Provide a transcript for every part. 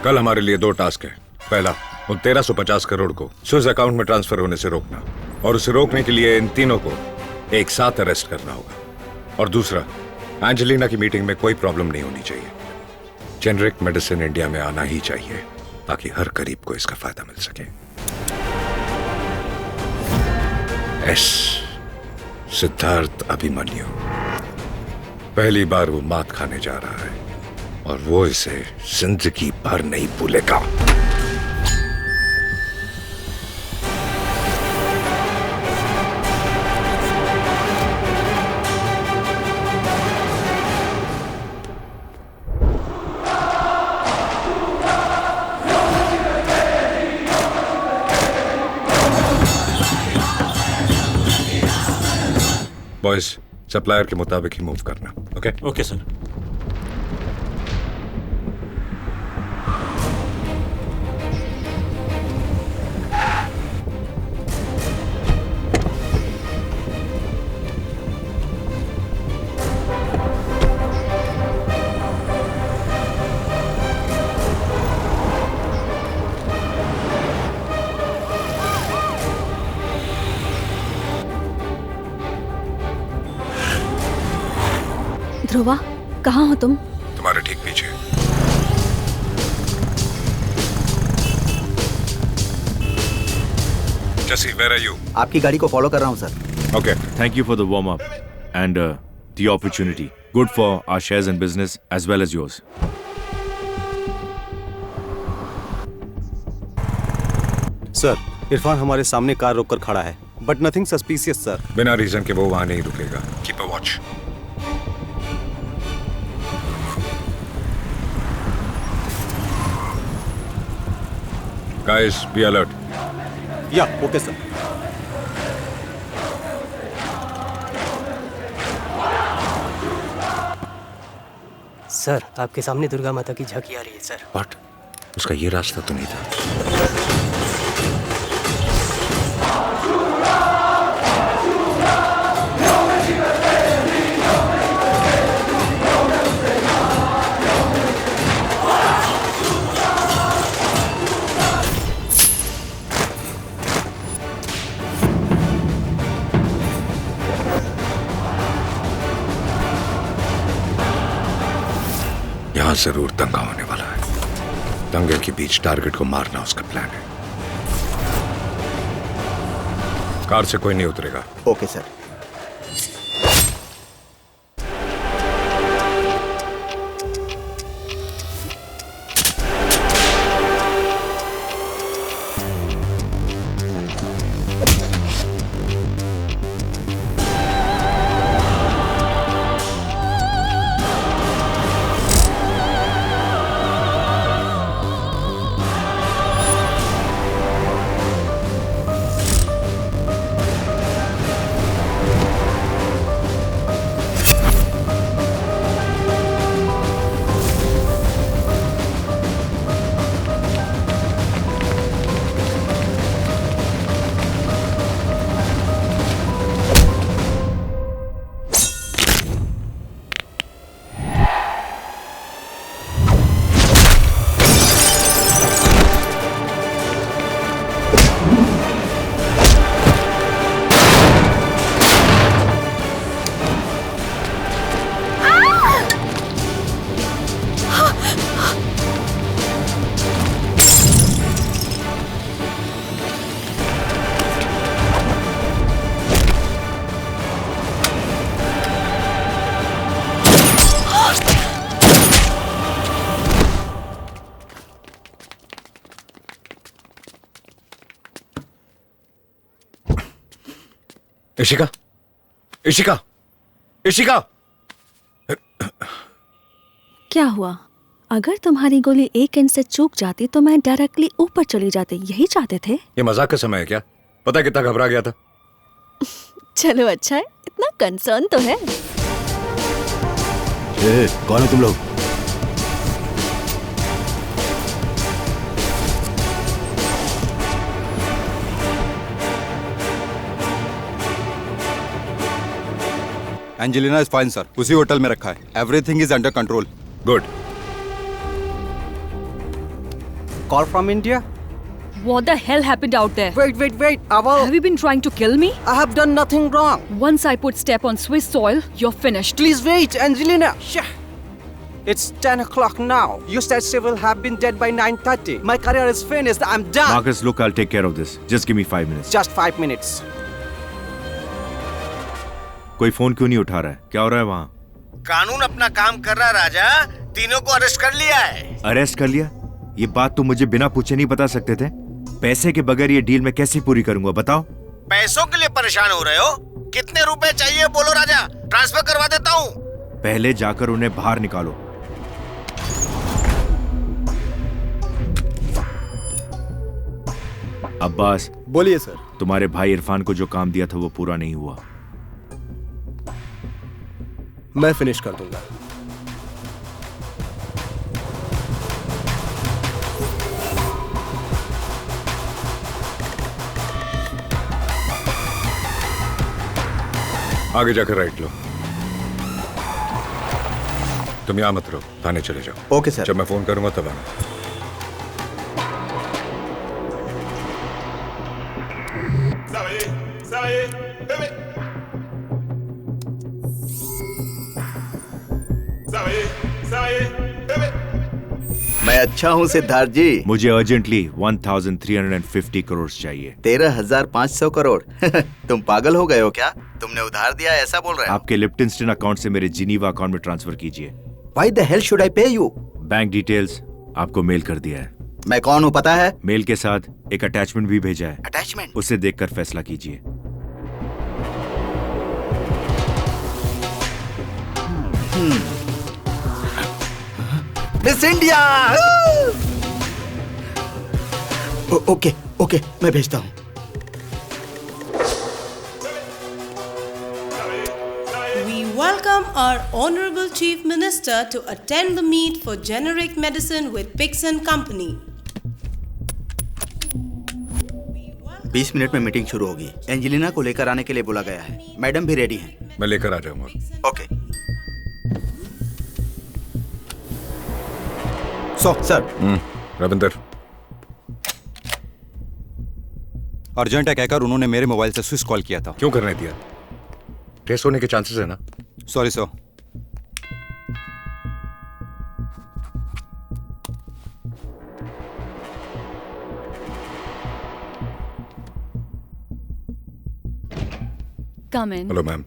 कल हमारे लिए 2 टास्क है। पहला, उन 1350 करोड़ को स्विस अकाउंट में ट्रांसफर होने से रोकना, और उसे रोकने के लिए इन तीनों को एक साथ अरेस्ट करना होगा। और दूसरा, एंजेलिना की मीटिंग में कोई प्रॉब्लम नहीं होनी चाहिए। जेनरिक मेडिसिन इंडिया में आना ही चाहिए ताकि हर गरीब को इसका फायदा मिल सके। एस सिद्धार्थ अभिमन्यु, पहली बार वो मात खाने जा रहा है और वो इसे जिंदगी भर नहीं भूलेगा। बॉयज, सप्लायर के मुताबिक ही मूव करना। ओके? Okay sir. ध्रुवा, कहाँ हो तुम? तुम्हारे ठीक पीछे। जैसी, वेयर आर यू? आपकी गाड़ी को फॉलो कर रहा हूँ sir. Okay. Thank you for the warm up and the opportunity. Good for our shares and business as well as yours. Sir, Irfan हमारे सामने कार रोककर खड़ा है, बट नथिंग सस्पिशियस सर। बिना रीजन के वो वहां नहीं रुकेगा। Keep a watch. Guys, be alert. या ओके सर। सर, आपके सामने दुर्गा माता की झांकी आ रही है सर। What? उसका ये रास्ता तो नहीं था। यहां जरूर दंगा होने वाला है। दंगे के बीच टारगेट को मारना उसका प्लान है। कार से कोई नहीं उतरेगा। Okay sir. इशिका, इशिका, इशिका! क्या हुआ? अगर तुम्हारी गोली एक इंच से चूक जाती तो मैं डायरेक्टली ऊपर चली जाती। यही चाहते थे? ये मजाक का समय है क्या? पता कितना घबरा गया था। चलो अच्छा है, इतना कंसर्न तो है। कौन हो तुम लोग? एंजेलिना इज फाइन सर, उसी होटल में रखा है। Everything is under control. Good. Call from India? What the hell happened out there? Wait, Aval. Have you been trying to kill me? I have done nothing wrong. Once I put step on Swiss soil, you're finished. Please wait, Angelina. It's 10 o'clock now. You said she will have been dead by 9:30. My career is finished. I'm done. Marcus, look, I'll take care of this. Just give me 5 minutes. Just 5 minutes. कोई phone क्यों नहीं उठा रहा है? क्या हो रहा है वहाँ? कानून अपना काम कर रहा राजा। तीनों को अरेस्ट कर लिया है। अरेस्ट कर लिया? ये बात तुम मुझे बिना पूछे नहीं बता सकते थे? पैसे के बगैर ये डील मैं कैसे पूरी करूंगा बताओ? पैसों के लिए परेशान हो रहे हो? कितने रुपए चाहिए बोलो राजा, ट्रांसफर करवा देता हूँ। पहले जाकर उन्हें बाहर निकालो। अब्बास, बोलिए सर। तुम्हारे भाई इरफान को जो काम दिया था वो पूरा नहीं हुआ। मैं फिनिश कर दूंगा। आगे जाकर राइट लो। तुम यहां मत रहो, थाने चले जाओ। Okay sir. जब मैं फोन करूंगा तब आना। मैं अच्छा हूँ सिद्धार्थ जी। मुझे अर्जेंटली 1350 करोड़ चाहिए। 13,500 करोड़। तुम पागल हो गए हो क्या? तुमने उधार दिया ऐसा बोल रहे हो? आपके लिप्टन अकाउंट से मेरे जिनीवा अकाउंट में ट्रांसफर कीजिए। Why the hell should I pay you? Bank details आपको मेल कर दिया है। मैं कौन हूँ पता है? मेल के साथ एक अटैचमेंट भी भेजा है। अटैचमेंट? उसे देखकर फैसला कीजिए। Miss India. ओके ओके, मैं भेजता हूँ। We welcome our Honorable Chief Minister to attend the meet for generic medicine with Pixon Company. 20 minute में मीटिंग शुरू होगी। एंजेलिना को लेकर आने के लिए बोला गया है। मैडम भी रेडी हैं। मैं लेकर आ जाऊंगा। ओके। सर। रविंदर, अर्जेंट है कहकर उन्होंने मेरे मोबाइल से स्विच कॉल किया था। क्यों करने दिया? ट्रेस होने के चांसेस है ना? Sorry sir. Come in. Hello ma'am.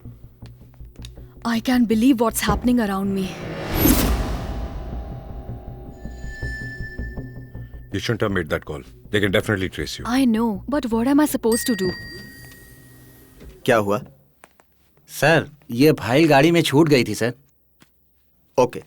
I can't believe what's happening around me. You shouldn't have made that call. They can definitely trace you. I know, but what am I supposed to do? क्या हुआ? Sir, ये file गाड़ी में छूट गई थी sir. Okay.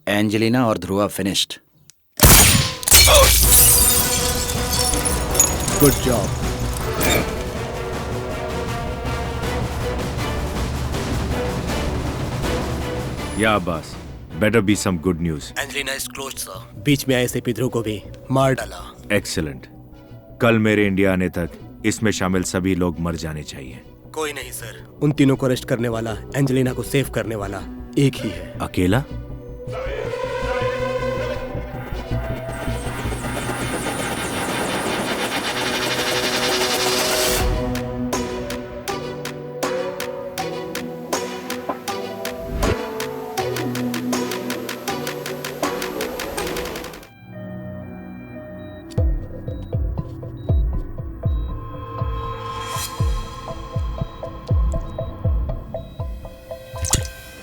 Angelina और Dhruva finished. Good job. या Abbas, better be some good news. Angelina is closed sir. बीच में आए से पितरों को भी मार डाला। Excellent. कल मेरे इंडिया आने तक इसमें शामिल सभी लोग मर जाने चाहिए। कोई नहीं सर। उन तीनों को अरेस्ट करने वाला, एंजेलिना को सेव करने वाला एक ही है। अकेला?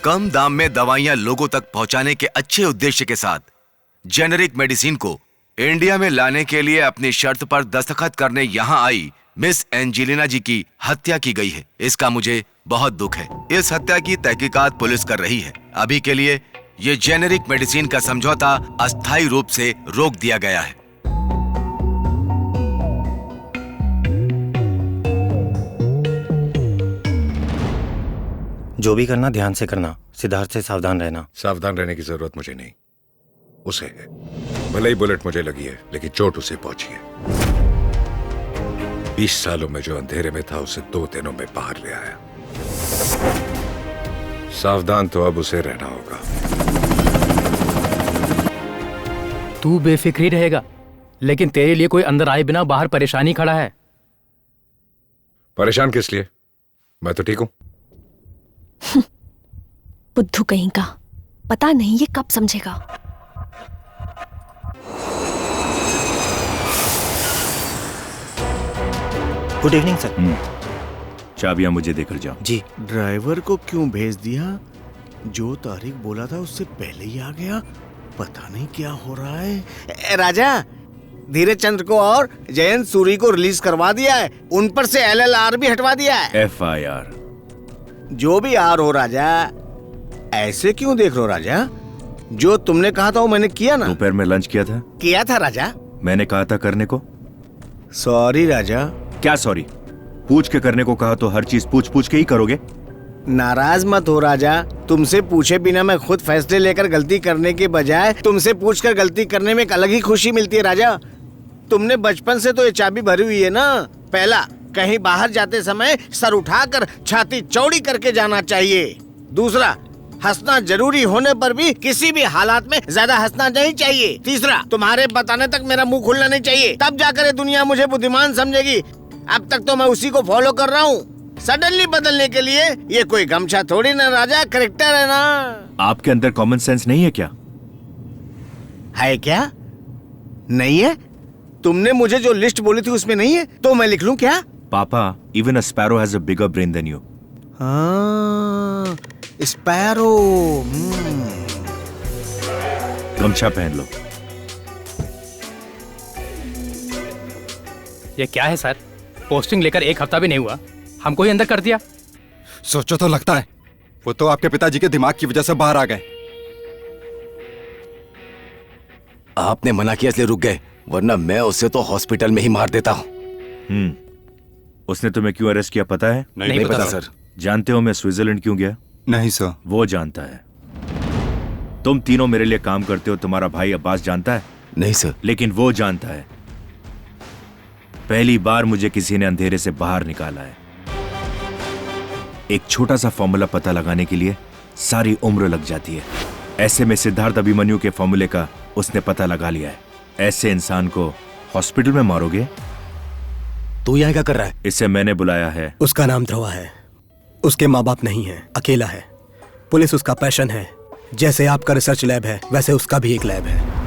कम दाम में दवाइयां लोगों तक पहुंचाने के अच्छे उद्देश्य के साथ जेनेरिक मेडिसिन को इंडिया में लाने के लिए अपनी शर्त पर दस्तखत करने यहाँ आई मिस एंजेलिना जी की हत्या की गई है। इसका मुझे बहुत दुख है। इस हत्या की तहकीकात पुलिस कर रही है। अभी के लिए ये जेनेरिक मेडिसिन का समझौता अस्थायी रूप से रोक दिया गया है। जो भी करना ध्यान से करना, सिद्धार्थ से सावधान रहना। सावधान रहने की जरूरत मुझे नहीं, उसे है। भले ही बुलेट मुझे लगी है, लेकिन चोट उसे पहुंची है। 20 सालों में जो अंधेरे में था, उसे 2 दिनों में बाहर ले आया। सावधान तो अब उसे रहना होगा। तू बेफिक्री रहेगा, लेकिन तेरे लिए कोई अंदर आए बिना बाहर परेशानी खड़ा है। परेशान किस लिए? मैं तो ठीक हूं। बुद्धू कहीं का, पता नहीं ये कब समझेगा। Good evening sir. चाबियां मुझे देकर जाओ। जी। ड्राइवर को क्यों भेज दिया? जो तारीख बोला था उससे पहले ही आ गया। पता नहीं क्या हो रहा है। राजा, धीरज चंद्र को और जयंत सूरी को रिलीज करवा दिया है। उन पर से LLR भी हटवा दिया है। FIR। जो भी आर हो राजा, ऐसे क्यों देख रहे हो राजा? जो तुमने कहा था वो मैंने किया ना। दोपहर में लंच किया था। किया था राजा। मैंने कहा था करने को। सॉरी राजा। क्या सॉरी? पूछ के करने को कहा तो हर चीज पूछ पूछ के ही करोगे। नाराज मत हो राजा। तुमसे पूछे बिना मैं खुद फैसले लेकर गलती करने के बजाय तुमसे पूछकर गलती करने में एक अलग ही खुशी मिलती है राजा। तुमने बचपन से तो ये चाबी भरी हुई है ना। पहला, कहीं बाहर जाते समय सर उठाकर छाती चौड़ी करके जाना चाहिए। दूसरा, हंसना जरूरी होने पर भी किसी भी हालात में ज्यादा हंसना नहीं चाहिए। तीसरा, तुम्हारे बताने तक मेरा मुंह खुलना नहीं चाहिए, तब जाकर ये दुनिया मुझे बुद्धिमान समझेगी। अब तक तो मैं उसी को फॉलो कर रहा हूँ। सडनली बदलने के लिए ये कोई गमछा थोड़ी ना राजा, करेक्टर है ना। आपके अंदर कॉमन सेंस नहीं है क्या? है क्या? नहीं है? तुमने मुझे जो लिस्ट बोली थी उसमें नहीं है, तो मैं लिख लूं क्या? पापा, even a sparrow has a bigger brain than you. हाँ, स्पैरो। गमछा पहन लो। ये क्या है सर? पोस्टिंग लेकर 1 हफ्ता भी नहीं हुआ, हमको ही अंदर कर दिया। सोचो तो लगता है वो तो आपके पिताजी के दिमाग की वजह से बाहर आ गए। आपने मना किया इसलिए रुक गए, वरना मैं उसे तो हॉस्पिटल में ही मार देता हूँ। उसने तुम्हें क्यों अरेस्ट किया पता है? नहीं पता सर। जानते हो मैं स्विट्जरलैंड क्यों गया? नहीं सर। वो जानता है। तुम तीनों मेरे लिए काम करते हो, तुम्हारा भाई अब्बास जानता है? नहीं सर। लेकिन वो जानता है। पहली बार मुझे किसी ने अंधेरे से बाहर निकाला है। एक छोटा सा फॉर्मूला पता लगाने के लिए सारी उम्र लग जाती है। ऐसे में सिद्धार्थ अभिमन्यु के फॉर्मूले का उसने पता लगा लिया है। ऐसे इंसान को हॉस्पिटल में मारोगे? तू यहाँ क्या कर रहा है? इसे मैंने बुलाया है। उसका नाम ध्रुवा है। उसके माँ बाप नहीं है, अकेला है। पुलिस उसका पैशन है। जैसे आपका रिसर्च लैब है, वैसे उसका भी एक लैब है।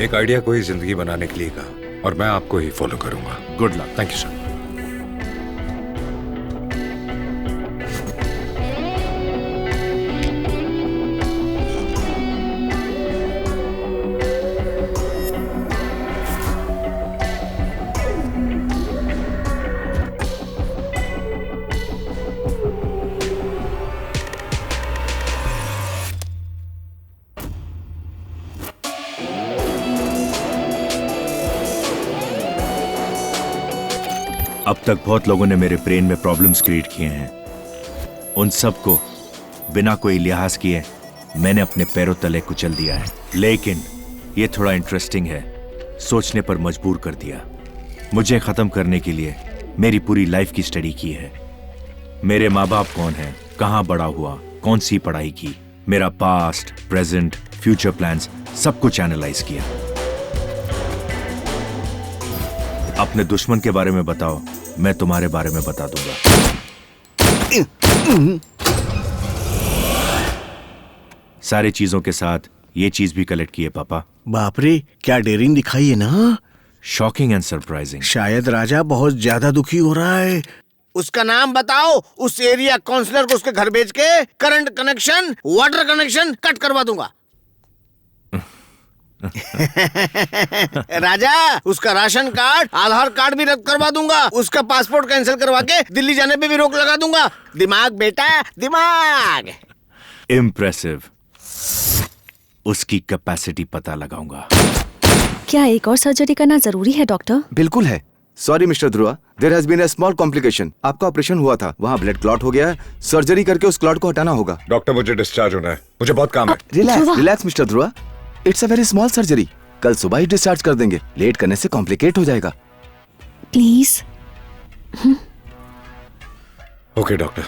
एक आइडिया को ही जिंदगी बनाने के लिए कहा, और मैं आपको ही फॉलो करूंगा। Good luck. Thank you sir. अब तक बहुत लोगों ने मेरे ब्रेन में प्रॉब्लम्स क्रिएट किए हैं। उन सबको बिना कोई लिहाज किए मैंने अपने पैरों तले कुचल दिया है। लेकिन ये थोड़ा इंटरेस्टिंग है, सोचने पर मजबूर कर दिया। मुझे खत्म करने के लिए मेरी पूरी लाइफ की स्टडी की है। मेरे माँ बाप कौन हैं, कहाँ बड़ा हुआ, कौन सी पढ़ाई की, मेरा पास्ट, प्रेजेंट, फ्यूचर प्लान्स सब कुछ एनालाइज किया। अपने दुश्मन के बारे में बताओ, मैं तुम्हारे बारे में बता दूंगा। सारे चीजों के साथ ये चीज भी कलेक्ट की है पापा। बाप रे, क्या डेयरिंग दिखाई है ना। Shocking and surprising. शायद राजा बहुत ज्यादा दुखी हो रहा है। उसका नाम बताओ। उस एरिया काउंसलर को उसके घर भेज के current connection, water connection cut करवा दूंगा। राजा, उसका राशन कार्ड, आधार कार्ड भी रद्द करवा दूंगा। उसका पासपोर्ट कैंसिल करवा के दिल्ली जाने पे भी रोक लगा दूंगा। दिमाग बेटा, दिमाग। इम्प्रेसिव। उसकी कैपेसिटी पता लगाऊंगा। क्या एक और सर्जरी करना जरूरी है डॉक्टर? बिल्कुल है। Sorry mister Dhruva, there has been a small complication. आपका ऑपरेशन हुआ था, वहाँ ब्लड क्लॉट हो गया है। सर्जरी करके उस क्लॉट को हटाना होगा। डॉक्टर, मुझे डिस्चार्ज होना है, मुझे बहुत काम है। Relax relax mister Dhruva, it's a very small surgery. कल सुबह ही डिस्चार्ज कर देंगे। लेट करने से कॉम्प्लिकेट हो जाएगा। प्लीज। Okay doctor.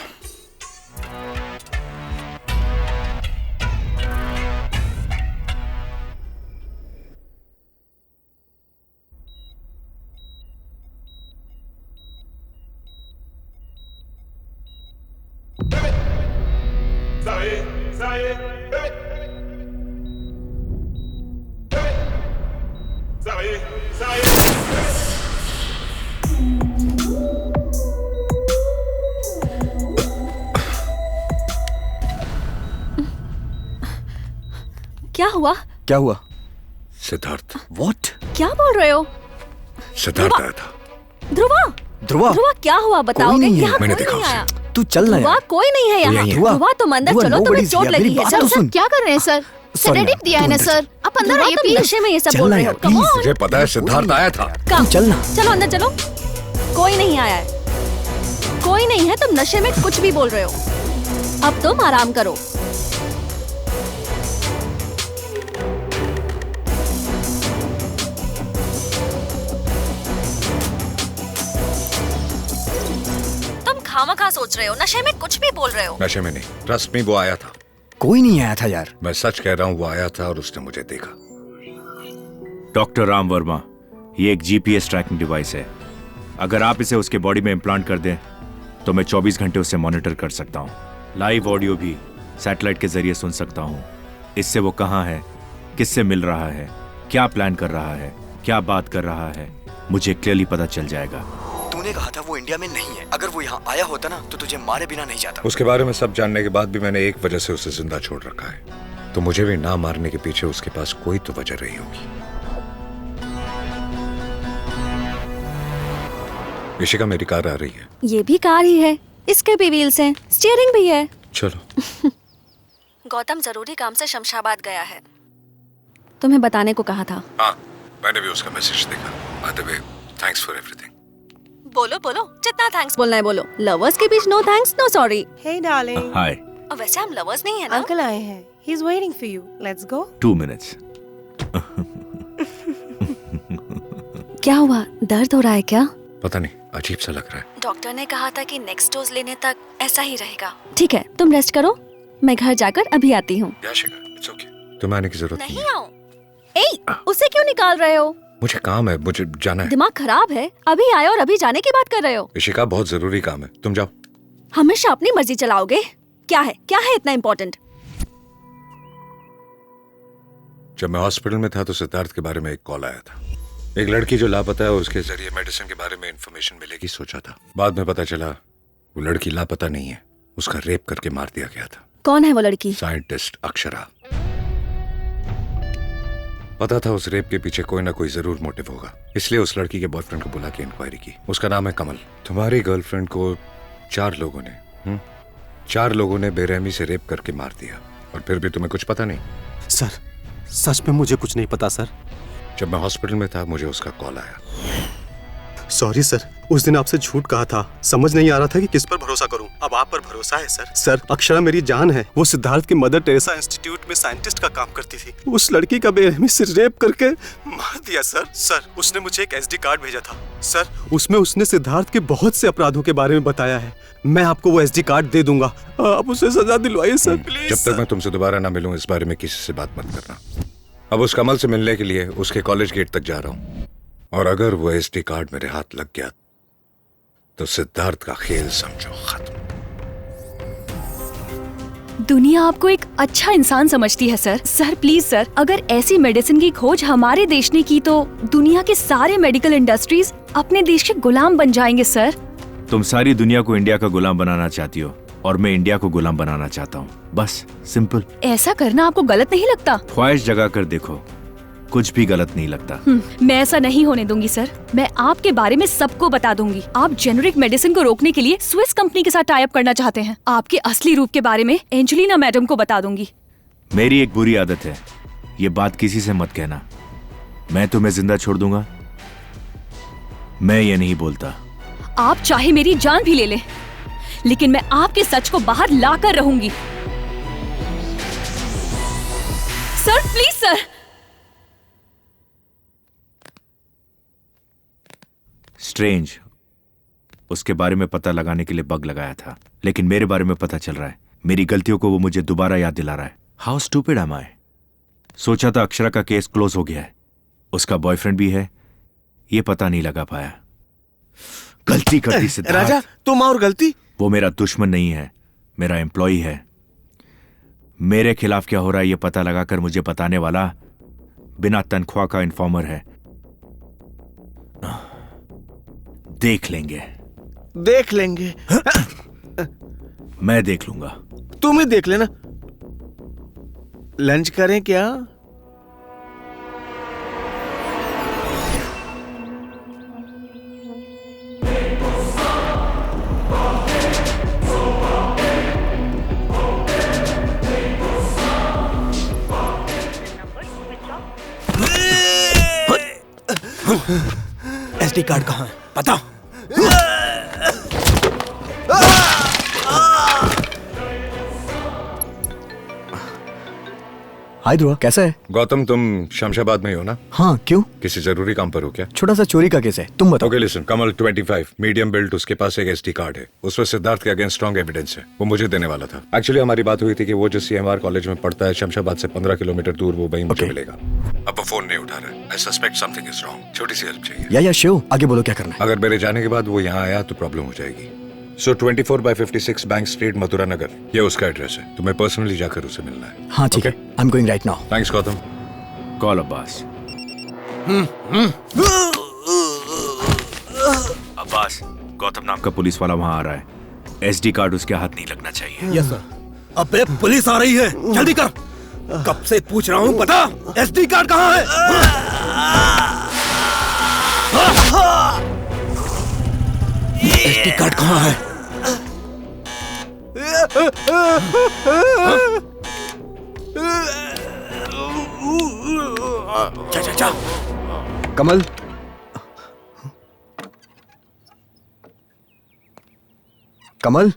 क्या हुआ? क्या हुआ? सिद्धार्थ। What? क्या बोल रहे हो? सिद्धार्थ आया था। ध्रुवा, ध्रुवा, ध्रुवा क्या हुआ बताओगे? यहाँ मैंने कोई देखा नहीं आया। तू चल ना ध्रुवा, यार। कोई नहीं है यहाँ। ध्रुवा, तुम अंदर चलो, तुम्हें चोट लगी है। सर, सर क्या कर रहे हैं सर? सेडेटिव दिया है ना सर? आप अंदर आइए प्लीज। नशे में ये सब बोल रहे हो। Come on। मुझे पता है सिद्धार्थ आया था। चलना। चलो अंदर चलो। कोई नहीं आया है। कोई नहीं है, तुम नशे में कुछ भी बोल रहे हो। अब तुम आराम करो। तुम खामखा सोच रहे हो, नशे में कुछ भी बोल रहे हो। नशे में नहीं, ट्रस्ट मी, वो आया था। कोई नहीं आया था यार। मैं सच कह रहा हूँ, वो आया था और उसने मुझे देखा। डॉक्टर राम वर्मा, ये एक जीपीएस ट्रैकिंग डिवाइस है। अगर आप इसे उसके बॉडी में इम्प्लांट कर दें तो मैं 24 घंटे उसे मॉनिटर कर सकता हूँ। लाइव ऑडियो भी सैटेलाइट के जरिए सुन सकता हूँ। इससे वो कहाँ है, किससे मिल रहा है, क्या प्लान कर रहा है, क्या बात कर रहा है, मुझे क्लियरली पता चल जाएगा। तूने कहा था वो इंडिया में नहीं है। अगर वो यहाँ आया होता ना तो तुझे मारे बिना नहीं जाता। उसके बारे में सब जानने के बाद भी मैंने एक वजह से उसे जिंदा छोड़ रखा है। तो मुझे भी ना मारने के पीछे उसके पास कोई तो वजह रही होगी। ऋषिका, मेरी कार आ रही है। ये भी कार ही है, इसके भी व्हील्स हैं, स्टीयरिंग भी है। चलो। गौतम जरूरी काम से शमशाबाद गया है, तुम्हें बताने को कहा था। हाँ, मैंने भी उसका मैसेज देखा। By the way, thanks for everything. बोलो बोलो, जितना थैंक्स बोलना है बोलो। लवर्स के बीच no thanks no sorry. Hey darling. Hi. वैसे हम लवर्स नहीं है ना? अंकल आए हैं। He's waiting for you. Let's go. 2 minutes। क्या हुआ, दर्द हो रहा है क्या? पता नहीं, अजीब सा लग रहा है। डॉक्टर ने कहा था कि नेक्स्ट डोज लेने तक ऐसा ही रहेगा। ठीक है, तुम रेस्ट करो, मैं घर जाकर अभी आती हूँ। इट्स ओके, तुम्हें आने की जरूरत नहीं है। आऊँ। उसे क्यों निकाल रहे हो? मुझे काम है, मुझे जाना है। दिमाग खराब है? अभी आए और अभी जाने की बात कर रहे हो? ऋषिका, बहुत जरूरी काम है, तुम जाओ। हमेशा अपनी मर्जी चलाओगे? क्या है इतना इम्पोर्टेंट? जब मैं हॉस्पिटल में था तो सिद्धार्थ के बारे में एक कॉल आया था। एक लड़की जो लापता है, उसके जरिए मेडिसिन के बारे में इंफॉर्मेशन मिलेगी सोचा था। बाद में पता चला वो लड़की लापता नहीं है, उसका रेप करके मार दिया गया था। कौन है वो लड़की? साइंटिस्ट अक्षरा। पता था उस रेप के पीछे कोई ना कोई जरूर मोटिव होगा, इसलिए उस लड़की के बॉयफ्रेंड को बुला के इंक्वायरी की। उसका नाम है कमल। तुम्हारी गर्लफ्रेंड को 4 लोगों ने बेरहमी से रेप करके मार दिया, और फिर भी तुम्हें कुछ पता नहीं? सर, सच में मुझे कुछ नहीं पता सर। जब मैं हॉस्पिटल में था मुझे उसका कॉल आया। सॉरी सर, उस दिन आपसे झूठ कहा था, समझ नहीं आ रहा था कि किस पर भरोसा करूं। अब आप पर भरोसा है सर। सर, अक्षरा मेरी जान है। वो सिद्धार्थ की मदर टेरेसा इंस्टीट्यूट में साइंटिस्ट का काम करती थी। उस लड़की का बेरहमी से रेप करके मार दिया सर। सर, उसने मुझे एक SD कार्ड भेजा था सर, उसमें उसने सिद्धार्थ के बहुत से अपराधों के बारे में बताया है। मैं आपको वो SD कार्ड दे दूंगा, आप उसे सजा दिलवाइए सर प्लीज। जब तक मैं तुमसे दोबारा ना मिलूं इस बारे में किसी से बात मत करना। अब उस कमल से मिलने के लिए उसके कॉलेज गेट तक जा रहा हूं, और अगर वो SD कार्ड मेरे हाथ लग गया तो सिद्धार्थ का खेल समझो खत्म। दुनिया आपको एक अच्छा इंसान समझती है सर। सर प्लीज सर, अगर ऐसी मेडिसिन की खोज हमारे देश ने की तो दुनिया के सारे मेडिकल इंडस्ट्रीज अपने देश के गुलाम बन जाएंगे सर। तुम सारी दुनिया को इंडिया का गुलाम बनाना चाहती हो और मैं इंडिया को गुलाम बनाना चाहता हूँ, बस सिंपल। ऐसा करना आपको गलत नहीं लगता? ख्वाहिश जगा कर देखो, कुछ भी गलत नहीं लगता। मैं ऐसा नहीं होने दूंगी सर। मैं आपके बारे में सबको बता दूंगी। आप जेनेरिक मेडिसिन को रोकने के लिए स्विस कंपनी के साथ टाई अप करना चाहते हैं। आपके असली रूप के बारे में एंजेलिना मैडम को बता दूंगी। मेरी एक बुरी आदत है, ये बात किसी से मत कहना। मैं तुम्हें जिंदा छोड़ दूंगा, मैं ये नहीं बोलता। आप चाहे मेरी जान भी ले लें, लेकिन मैं आपके सच को बाहर लाकर रहूंगी। Sir please sir. स्ट्रेंज, उसके बारे में पता लगाने के लिए बग लगाया था, लेकिन मेरे बारे में पता चल रहा है। मेरी गलतियों को वो मुझे दोबारा याद दिला रहा है। हाउ स्टूपिड एम आई। सोचा था अक्षरा का केस क्लोज हो गया है, उसका बॉयफ्रेंड भी है, ये पता नहीं लगा पाया। गलती कर दी सिद्धार्थ। राजा, तुम और गलती? वो मेरा दुश्मन नहीं है, मेरा एम्प्लॉई है। मेरे खिलाफ क्या हो रहा है ये पता लगाकर मुझे बताने वाला बिना तनख्वाह का इन्फॉर्मर है। देख लेंगे। देख लेंगे? मैं देख लूंगा। तुम ही देख लेना। लंच करें क्या? एसडी कार्ड कहाँ है पता? हाय ध्रुवा, कैसा है? गौतम, तुम शमशाबाद में ही हो ना? हाँ, क्यों? किसी जरूरी काम पर हो क्या? छोटा सा चोरी का केस है, तुम बताओ। ओके लिसन, कमल 25, मीडियम बिल्ड, उसके पास एक एसडी कार्ड है, उसमें सिद्धार्थ के अगेंस्ट स्ट्रॉन्ग एविडेंस है, वो मुझे देने वाला था। एक्चुअली हमारी बात हुई थी कि वो जो CMR कॉलेज में पढ़ता है, शमशाबाद से 15 किलोमीटर दूर, वो वहीं मुझे मिलेगा। अब वो फोन नहीं उठा रहा है। आई सस्पेक्ट समथिंग इज रॉन्ग। छोटी सी हेल्प चाहिए। या श्योर, आगे बोलो क्या करना है। अगर मेरे जाने के बाद वो यहाँ आया तो प्रॉब्लम हो जाएगी। सो 24/56 बैंक स्ट्रीट, मथुरा नगर, ये उसका एड्रेस है। तुम्हें पर्सनली जाकर उसे मिलना है। हाँ ठीक है, I am going right now. Thanks Gautam. Call Abbas. Abbas, Gautam नाम का पुलिस वाला वहां आ रहा है। एसडी कार्ड उसके हाथ नहीं लगना चाहिए। Yes sir. अबे पुलिस आ रही है, जल्दी कर। कब से पूछ रहा हूँ, बता एसडी कार्ड कहाँ है? एसडी कार्ड कहाँ है? जा। कमल, कमल,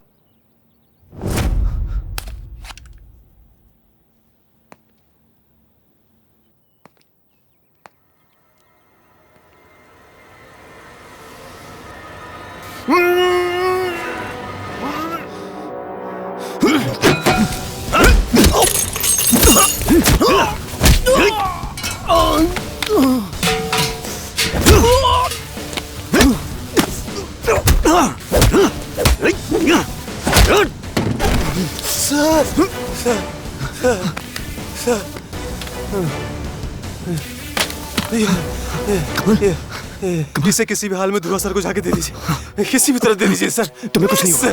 इसे किसी भी हाल में ध्रुवा सर को जाके दे दीजिए, किसी भी तरह दे दीजिए सर। तुम्हें कुछ नहीं होगा।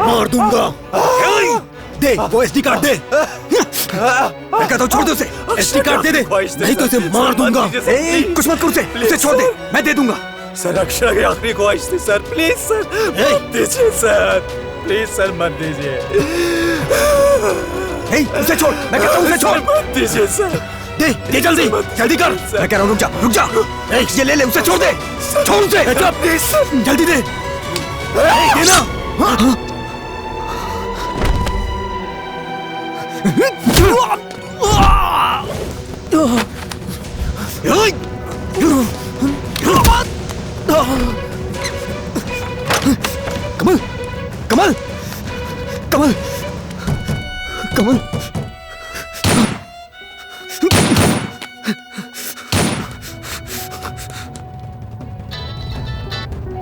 मार दूंगा। दे वो एसडी कार्ड दे। मैं कहता हूँ छोड़ दे उसे। एसडी कार्ड दे दे, नहीं तो इसे मार दूंगा। कुछ मत कर उसे छोड़ दे, मैं दे दूंगा। सर अक्षरा की आखिरी ख्वाहिश थी सर, प्लीज सर मत दीजिए सर, प्लीज सर मत दीजिए। उसे छोड़, मैं कहता हूँ उसे छोड़। मत दीजिए सर। दे जल्दी जल्दी कर। मैं कह रहा हूँ रुक जा। ये ले उसे छोड़ दे, छोड़ उसे। जल्दी दे ना। कमल, कमल, कमल, कमल,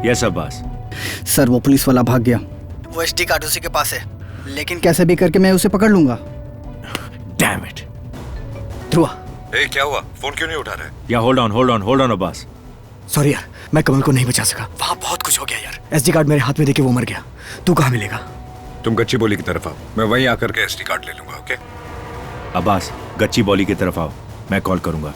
यस अब्बास। सर वो पुलिस वाला भाग गया। वो एसडी कार्ड उसी के पास है, लेकिन कैसे भी करके मैं उसे पकड़ लूंगा। Damn it. ध्रुवा। क्या हुआ? फोन क्यों नहीं उठा रहे? या होल्ड ऑन अब्बास। सॉरी यार, मैं कमल को नहीं बचा सका। वहाँ बहुत कुछ हो गया यार। एसडी कार्ड मेरे हाथ में देके वो मर गया। तू कहाँ मिलेगा? तुम गच्ची बोली की तरफ आओ, मैं वहीं आकर के एसडी कार्ड ले लूंगा। ओके अब्बास, गच्ची बॉली की तरफ आओ, मैं कॉल करूंगा।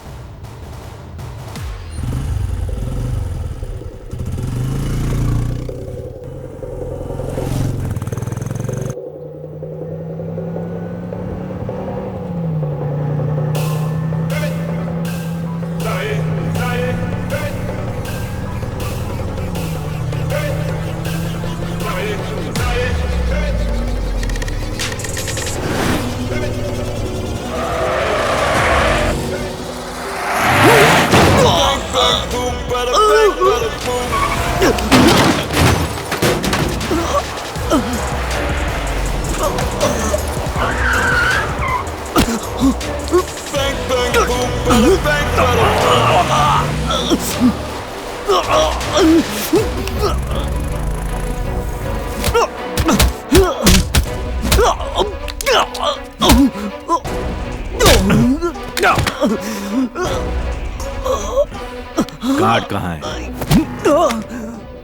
कार्ड कहाँ है?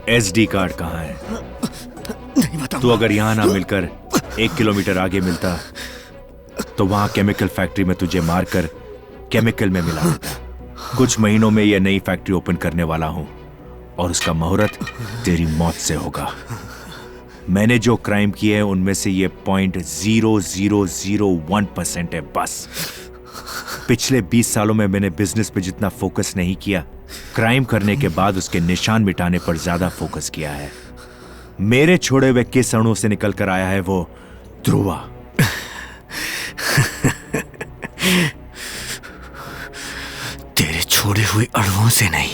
एसडी कार्ड कहाँ है? तू अगर यहाँ ना मिलकर 1 किलोमीटर आगे मिलता तो वहां केमिकल फैक्ट्री में तुझे मारकर केमिकल में मिला देता। कुछ महीनों में यह नई फैक्ट्री ओपन करने वाला हूं और उसका मुहूर्त तेरी मौत से होगा। मैंने जो क्राइम किए हैं उनमें से ये 0.0001% है बस। पिछले 20 सालों में मैंने बिजनेस पे जितना फोकस नहीं किया, क्राइम करने के बाद उसके निशान मिटाने पर ज्यादा फोकस किया है। मेरे छोड़े हुए किस अणु से निकल कर आया है वो ध्रुवा। तेरे छोड़े हुए अणुओं से नहीं,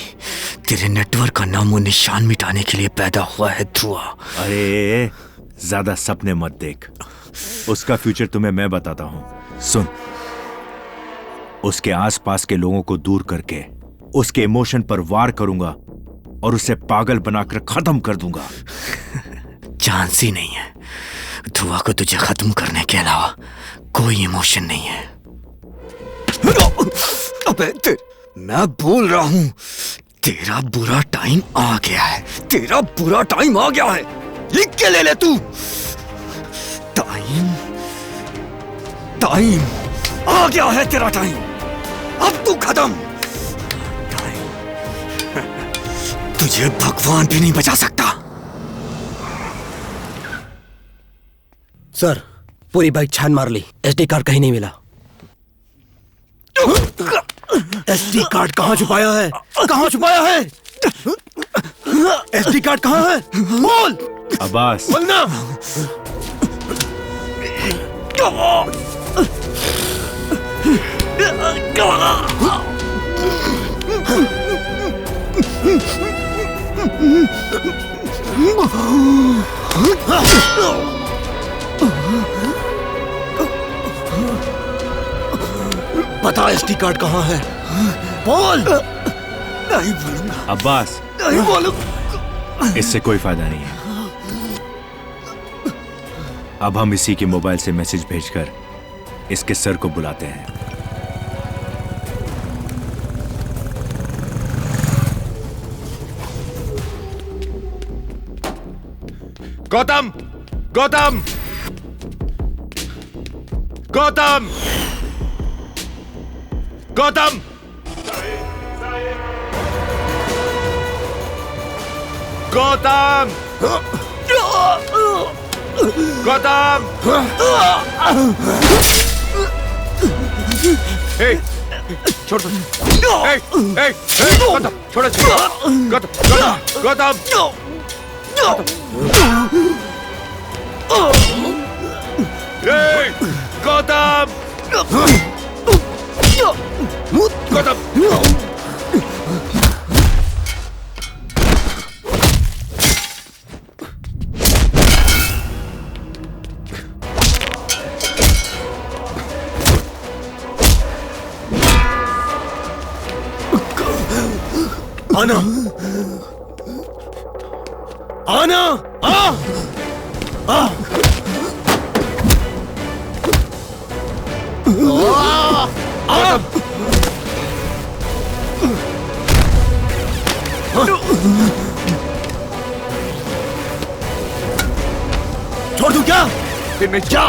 तेरे नेटवर्क का नामो निशान मिटाने के लिए पैदा हुआ है ध्रुवा। अरे ज्यादा सपने मत देख, उसका फ्यूचर तुम्हें मैं बताता हूं। सुन, उसके आसपास के लोगों को दूर करके उसके इमोशन पर वार करूंगा और उसे पागल बनाकर खत्म कर दूंगा। चांस ही नहीं है। ध्रुवा को तुझे खत्म करने के अलावा कोई इमोशन नहीं है। अबे मैं बोल रहा हूं, तेरा बुरा टाइम आ गया है। तेरा बुरा टाइम आ गया है, लिख के ले ले तू। टाइम आ गया है तेरा टाइम। अब तू खत्म। तुझे भगवान भी नहीं बचा सकता। सर, पूरी बाइक छान मार ली, एसडी कार्ड कहीं नहीं मिला। एसडी कार्ड कहाँ छुपाया है? कहाँ छुपाया है? एसडी कार्ड कहाँ है? बोल अब्बास। बोलना। बता एसडी कार्ड कहाँ है? बोल। नहीं बोलूंगा अब्बास। नहीं बोलूंगा। इससे कोई फायदा नहीं है। अब हम इसी के मोबाइल से मैसेज भेजकर इसके सर को बुलाते हैं। गौतम, गौतम, गौतम, गौतम, गौतम, गौतम। छोड़ दो। गौतम, छोड़ो, गौतम, गौतम, गौतम, गौतम। आना। आना आ आ छोड़ दूं क्या? फिर मैं जा।